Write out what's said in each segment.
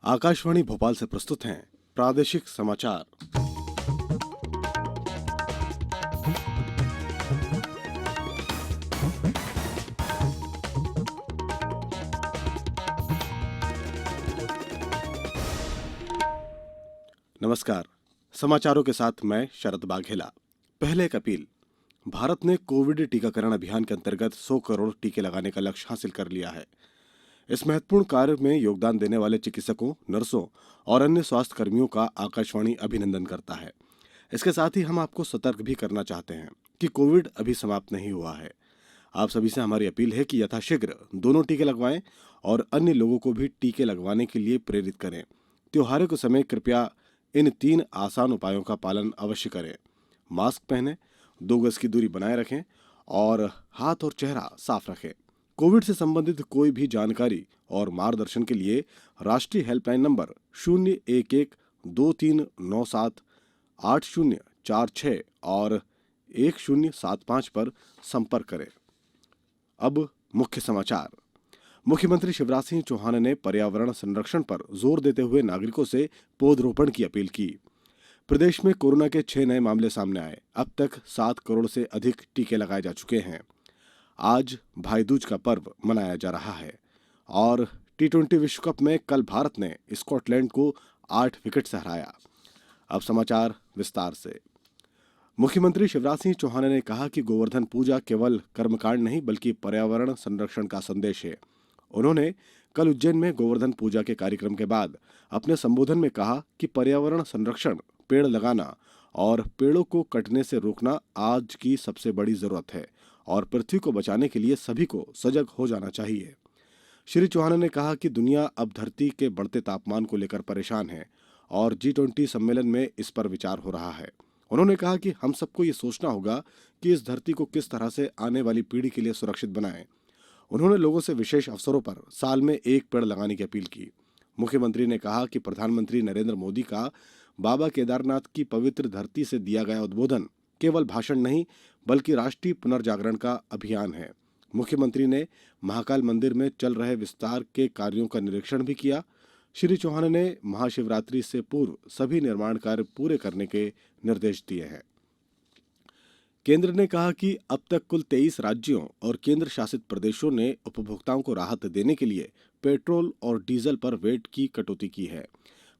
आकाशवाणी भोपाल से प्रस्तुत हैं प्रादेशिक समाचार। नमस्कार। समाचारों के साथ मैं शरद बाघेला। पहले एक अपील। भारत ने कोविड टीकाकरण अभियान के अंतर्गत 100 करोड़ टीके लगाने का लक्ष्य हासिल कर लिया है। इस महत्वपूर्ण कार्य में योगदान देने वाले चिकित्सकों, नर्सों और अन्य स्वास्थ्य कर्मियों का आकाशवाणी अभिनंदन करता है। इसके साथ ही हम आपको सतर्क भी करना चाहते हैं कि कोविड अभी समाप्त नहीं हुआ है। आप सभी से हमारी अपील है कि यथाशीघ्र दोनों टीके लगवाएं और अन्य लोगों को भी टीके लगवाने के लिए प्रेरित करें। त्योहारों के समय कृपया इन 3 आसान उपायों का पालन अवश्य करें। मास्क पहनें, 2 गज की दूरी बनाए रखें और हाथ और चेहरा साफ रखें। कोविड से संबंधित कोई भी जानकारी और मार्गदर्शन के लिए राष्ट्रीय हेल्पलाइन नंबर 011-2397-8046 और 1075 पर संपर्क करें। अब मुख्य समाचार। मुख्यमंत्री शिवराज सिंह चौहान ने पर्यावरण संरक्षण पर जोर देते हुए नागरिकों से पौधरोपण की अपील की। प्रदेश में कोरोना के 6 नए मामले सामने आए। अब तक 7 करोड़ से अधिक टीके लगाए जा चुके हैं। आज भाई दूज का पर्व मनाया जा रहा है और टी20 विश्व कप में कल भारत ने स्कॉटलैंड को 8 विकेट से हराया। अब समाचार विस्तार से। मुख्यमंत्री शिवराज सिंह चौहान ने कहा कि गोवर्धन पूजा केवल कर्मकांड नहीं बल्कि पर्यावरण संरक्षण का संदेश है। उन्होंने कल उज्जैन में गोवर्धन पूजा के कार्यक्रम के बाद अपने संबोधन में कहा कि पर्यावरण संरक्षण, पेड़ लगाना और पेड़ों को कटने से रोकना आज की सबसे बड़ी जरूरत है और पृथ्वी को बचाने के लिए सभी को सजग हो जाना चाहिए। श्री चौहान ने कहा कि दुनिया अब धरती के बढ़ते तापमान को लेकर परेशान है और G20 सम्मेलन में इस पर विचार हो रहा है। उन्होंने कहा कि हम सबको ये सोचना होगा कि इस धरती को किस तरह से आने वाली पीढ़ी के लिए सुरक्षित बनाएं। उन्होंने लोगों से विशेष अवसरों पर साल में 1 पेड़ लगाने की अपील की। मुख्यमंत्री ने कहा कि प्रधानमंत्री नरेंद्र मोदी का बाबा केदारनाथ की पवित्र धरती से दिया गया उद्बोधन केवल भाषण नहीं बल्कि राष्ट्रीय पुनर्जागरण का अभियान है। मुख्यमंत्री ने महाकाल मंदिर में चल रहे विस्तार के कार्यों का निरीक्षण भी किया। श्री चौहान ने महाशिवरात्रि से पूर्व सभी निर्माण कार्य पूरे करने के निर्देश दिए हैं। केंद्र ने कहा कि अब तक कुल 23 राज्यों और केंद्र शासित प्रदेशों ने उपभोक्ताओं को राहत देने के लिए पेट्रोल और डीजल पर वैट की कटौती की है।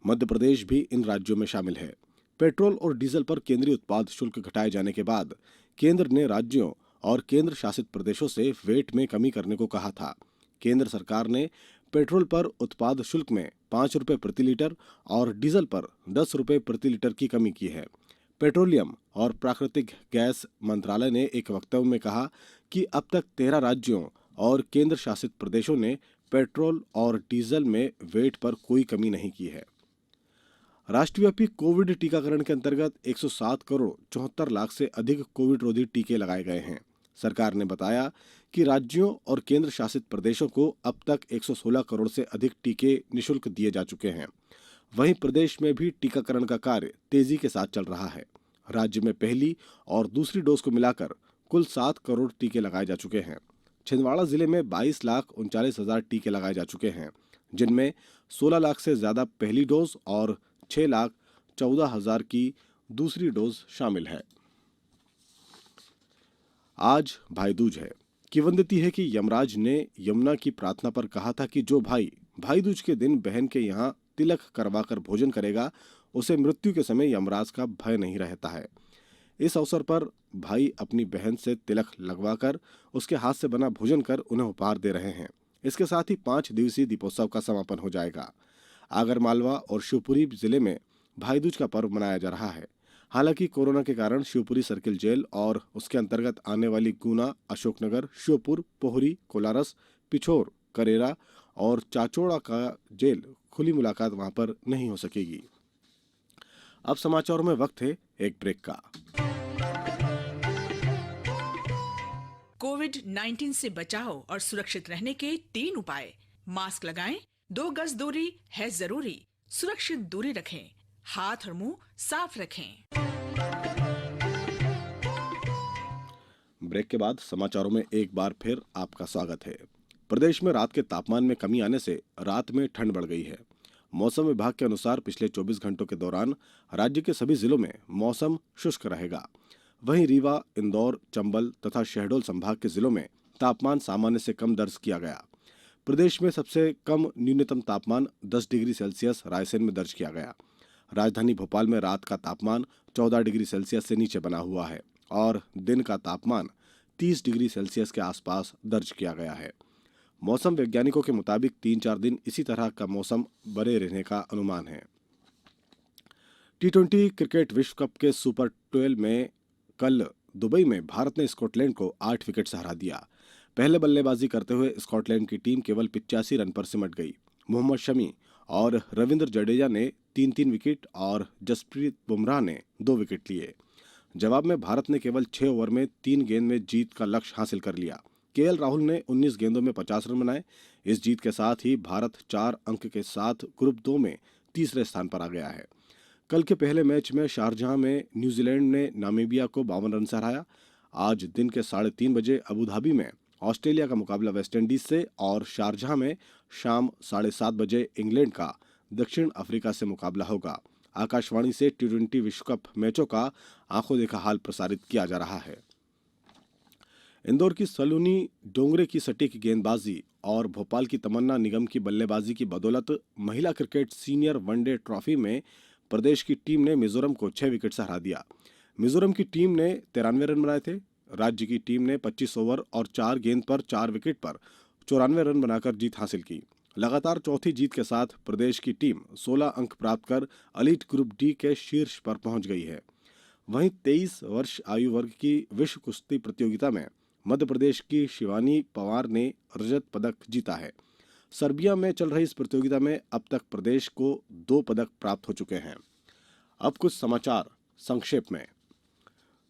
मध्य प्रदेश भी इन राज्यों में शामिल है। पेट्रोल और डीजल पर केंद्रीय उत्पाद शुल्क घटाए जाने के बाद केंद्र ने राज्यों और केंद्र शासित प्रदेशों से वैट में कमी करने को कहा था। केंद्र सरकार ने पेट्रोल पर उत्पाद शुल्क में 5 रुपए प्रति लीटर और डीजल पर 10 रुपए प्रति लीटर की कमी की है। पेट्रोलियम और प्राकृतिक गैस मंत्रालय ने एक वक्तव्य में कहा कि अब तक 13 राज्यों और केंद्र शासित प्रदेशों ने पेट्रोल और डीजल में वैट पर कोई कमी नहीं की है। राष्ट्रव्यापी कोविड टीकाकरण के अंतर्गत 107 करोड़ 74 लाख से अधिक कोविड रोधी टीके लगाए गए हैं। सरकार ने बताया कि राज्यों और केंद्र शासित प्रदेशों को अब तक 116 करोड़ से अधिक टीके निःशुल्क दिए जा चुके हैं। वहीं प्रदेश में भी टीकाकरण का कार्य तेजी के साथ चल रहा है। राज्य में पहली और दूसरी डोज को मिलाकर कुल 7 करोड़ टीके लगाए जा चुके हैं। छिंदवाड़ा जिले में 22,39,000 टीके लगाए जा चुके हैं, जिनमें 16 लाख से ज्यादा पहली डोज और 6,14,000 की दूसरी डोज शामिल है। आज भाई दूज है। किंवदंती है कि यमराज ने यमुना की प्रार्थना पर कहा था कि जो भाई दूज के दिन बहन के यहाँ तिलक करवाकर भोजन करेगा उसे मृत्यु के समय यमराज का भय नहीं रहता है। इस अवसर पर भाई अपनी बहन से तिलक लगवाकर उसके हाथ से बना भोजन कर उन्हें उपहार दे रहे हैं। इसके साथ ही 5 दिवसीय दीपोत्सव का समापन हो जाएगा। आगरमालवा और शिवपुरी जिले में भाई दूज का पर्व मनाया जा रहा है। हालांकि कोरोना के कारण शिवपुरी सर्किल जेल और उसके अंतर्गत आने वाली गुना, अशोकनगर, श्योपुर, पोहरी, कोलारस, पिछोर, करेरा और चाचौड़ा का जेल खुली मुलाकात वहां पर नहीं हो सकेगी। अब समाचारों में वक्त है एक ब्रेक का। कोविड-19 से बचाव और सुरक्षित रहने के 3 उपाय। मास्क लगाएं, 2 गज दूरी है जरूरी, सुरक्षित दूरी रखें, हाथ और मुंह साफ रखें। ब्रेक के बाद समाचारों में एक बार फिर आपका स्वागत है। प्रदेश में रात के तापमान में कमी आने से रात में ठंड बढ़ गई है। मौसम विभाग के अनुसार पिछले 24 घंटों के दौरान राज्य के सभी जिलों में मौसम शुष्क रहेगा। वहीं रीवा, इंदौर, चंबल तथा शहडोल संभाग के जिलों में तापमान सामान्य से कम दर्ज किया गया। प्रदेश में सबसे कम न्यूनतम तापमान 10 डिग्री सेल्सियस रायसेन में दर्ज किया गया। राजधानी भोपाल में रात का तापमान 14 डिग्री सेल्सियस से नीचे बना हुआ है और दिन का तापमान 30 डिग्री सेल्सियस के आसपास दर्ज किया गया है। मौसम वैज्ञानिकों के मुताबिक 3-4 दिन इसी तरह का मौसम बने रहने का अनुमान है। टी20 क्रिकेट विश्व कप के सुपर 12 में कल दुबई में भारत ने स्कॉटलैंड को 8 विकेट से हरा दिया। पहले बल्लेबाजी करते हुए स्कॉटलैंड की टीम केवल 85 रन पर सिमट गई। मोहम्मद शमी और रविंद्र जडेजा ने 3-3 विकेट और जसप्रीत बुमराह ने 2 विकेट लिए। जवाब में भारत ने केवल 6 ओवर में 3 गेंद में जीत का लक्ष्य हासिल कर लिया। केएल राहुल ने 19 गेंदों में 50 रन बनाए। इस जीत के साथ ही भारत 4 अंक के साथ ग्रुप 2 में तीसरे स्थान पर आ गया है। कल के पहले मैच में शारजाह में न्यूजीलैंड ने नामीबिया को 52 रन से हराया। आज दिन के 3:30 बजे अबुधाबी में ऑस्ट्रेलिया का मुकाबला वेस्टइंडीज से और शारजाह में शाम 7:30 बजे इंग्लैंड का दक्षिण अफ्रीका से मुकाबला होगा। आकाशवाणी से टी20 विश्व कप मैचों का आंखों देखा हाल प्रसारित किया जा रहा है। इंदौर की सलोनी डोंगरे की सटीक गेंदबाजी और भोपाल की तमन्ना निगम की बल्लेबाजी की बदौलत महिला क्रिकेट सीनियर वनडे ट्रॉफी में प्रदेश की टीम ने मिजोरम को 6 विकेट से हरा दिया। मिजोरम की टीम ने 93 रन बनाए थे। राज्य की टीम ने 25 ओवर और 4 गेंद पर 4 विकेट पर 94 रन बनाकर जीत हासिल की। लगातार चौथी जीत के साथ प्रदेश की टीम 16 अंक प्राप्त कर एलीट ग्रुप डी के शीर्ष पर पहुंच गई है। वहीं 23 वर्ष आयु वर्ग की विश्व कुश्ती प्रतियोगिता में मध्य प्रदेश की शिवानी पवार ने रजत पदक जीता है। सर्बिया में चल रही इस प्रतियोगिता में अब तक प्रदेश को 2 पदक प्राप्त हो चुके हैं। अब कुछ समाचार संक्षेप में।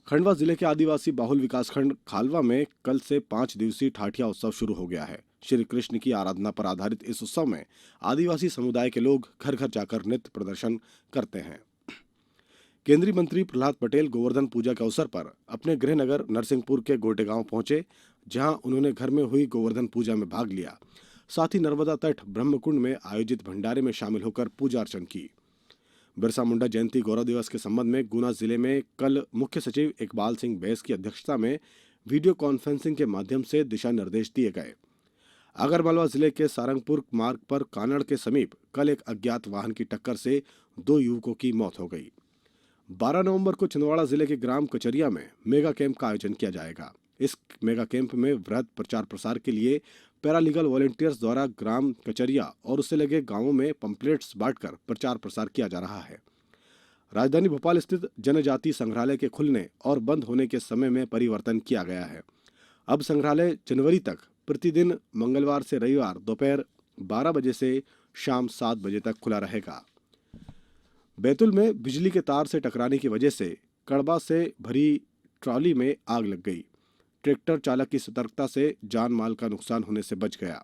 खंडवा जिले के आदिवासी बाहुल विकासखंड खालवा में कल से 5 दिवसीय ठाठिया उत्सव शुरू हो गया है। श्री कृष्ण की आराधना पर आधारित इस उत्सव में आदिवासी समुदाय के लोग घर घर जाकर नृत्य प्रदर्शन करते हैं। केंद्रीय मंत्री प्रहलाद पटेल गोवर्धन पूजा के अवसर पर अपने गृह नगर नरसिंहपुर के गोटेगांव पहुंचे, जहां उन्होंने घर में हुई गोवर्धन पूजा में भाग लिया। साथ ही नर्मदा तट ब्रह्मकुंड में आयोजित भंडारे में शामिल होकर पूजा अर्चन की। बिरसा मुंडा जयंती गौरव दिवस के संबंध में गुना जिले में कल मुख्य सचिव इकबाल सिंह बैस की अध्यक्षता में वीडियो कॉन्फ्रेंसिंग के माध्यम से दिशा निर्देश दिए गए। आगरमालवा जिले के सारंगपुर मार्ग पर कानड़ के समीप कल एक अज्ञात वाहन की टक्कर से 2 युवकों की मौत हो गई। 12 नवंबर को छिंदवाड़ा जिले के ग्राम कचरिया में मेगा कैंप का आयोजन किया जाएगा। इस मेगा कैंप में वृहद प्रचार प्रसार के लिए पैरालीगल वॉलंटियर्स द्वारा ग्राम कचरिया और उससे लगे गांवों में पंपलेट्स बांटकर प्रचार प्रसार किया जा रहा है। राजधानी भोपाल स्थित जनजाति संग्रहालय के खुलने और बंद होने के समय में परिवर्तन किया गया है। अब संग्रहालय जनवरी तक प्रतिदिन मंगलवार से रविवार दोपहर 12 बजे से शाम 7 बजे तक खुला रहेगा। बैतूल में बिजली के तार से टकराने की वजह से कड़बा से भरी ट्रॉली में आग लग गई। ट्रैक्टर चालक की सतर्कता से जान माल का नुकसान होने से बच गया।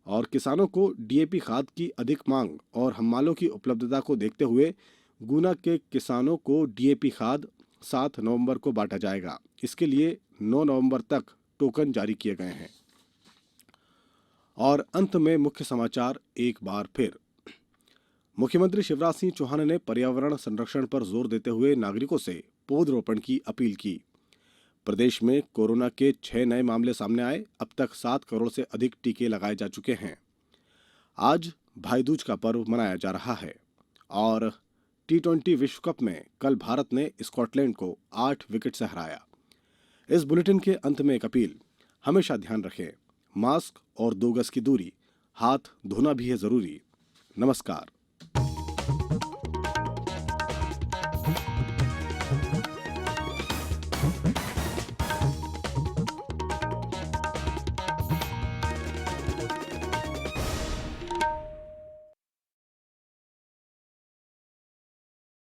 और किसानों को डीएपी खाद की अधिक मांग और हम्मालों की उपलब्धता को देखते हुए गुना के किसानों को डीएपी खाद 7 नवंबर को बांटा जाएगा। इसके लिए 9 नवंबर तक टोकन जारी किए गए हैं। और अंत में मुख्य समाचार एक बार फिर। मुख्यमंत्री शिवराज सिंह चौहान ने पर्यावरण संरक्षण पर जोर देते हुए नागरिकों से पौधरोपण की अपील की। प्रदेश में कोरोना के 6 नए मामले सामने आए। अब तक 7 करोड़ से अधिक टीके लगाए जा चुके हैं। आज भाई दूज का पर्व मनाया जा रहा है। और टी20 विश्व कप में कल भारत ने स्कॉटलैंड को 8 विकेट से हराया। इस बुलेटिन के अंत में एक अपील। हमेशा ध्यान रखें, मास्क और 2 गज की दूरी, हाथ धोना भी है जरूरी। नमस्कार।